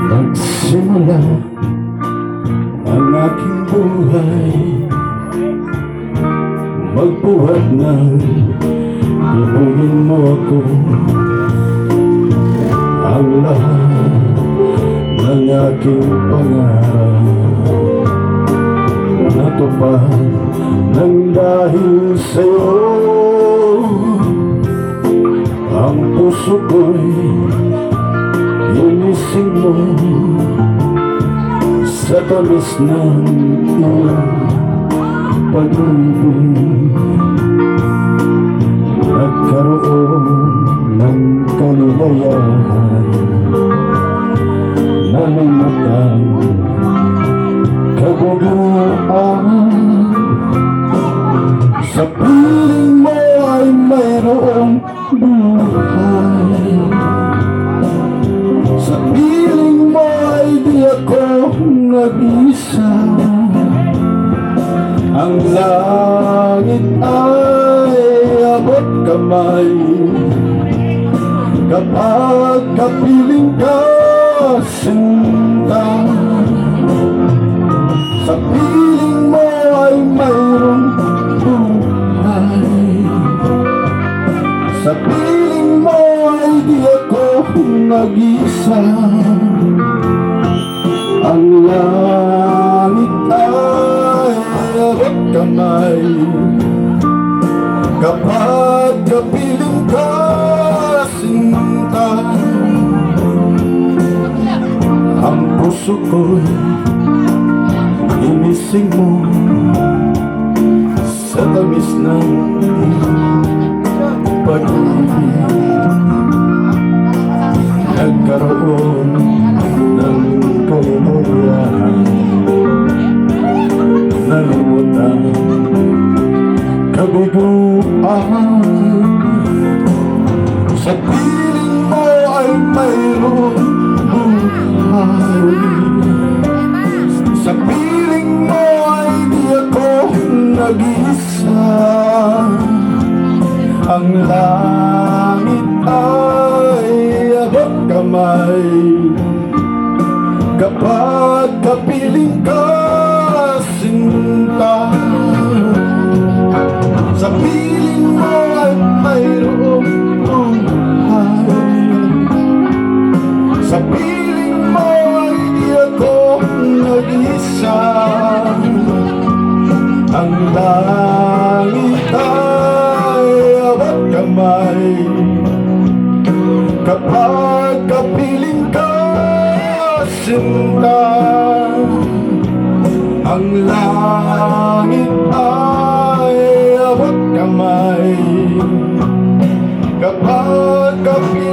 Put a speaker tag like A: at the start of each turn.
A: Nagsimula ang aking buhay, magbuhat ng ibigin mo ako. Ang lahat ng aking pangarap natupad ng dahil sa'yo. Ang puso ko'y inising mo sa tamis ng iyong pag-ibig. Nagkaroon ng kaligayahan, nalimutan kabiguan. Sa piling mo ay mayroong buhay, sa piling mo ay di ako nag-isa. Ang langit ay abot kamay kapag kapiling ka, sinta. Sa piling mo ay mayroong buhay, sa piling mo ay di ako nag-isa. Ang langit ay abot kamay kapag kapiling ka, sinta. Ang puso ko'y inising mo sa tamis ng pag-ibig. Nagkaroon ng kaligayahan, nalimutan kabiguan. Sa piling mo ay mayroong buhay, sa piling mo ay di ako nag-isa. Ang langit ay abot kamay kapag kapiling ka, sinta. Sa piling mo ay mayroong buhay, sa piling mo ay di ako nag-isa. Ang langit ay abot kamay kapag kapiling ka, sinta. Ang langit ay abot kamay kapag kapiling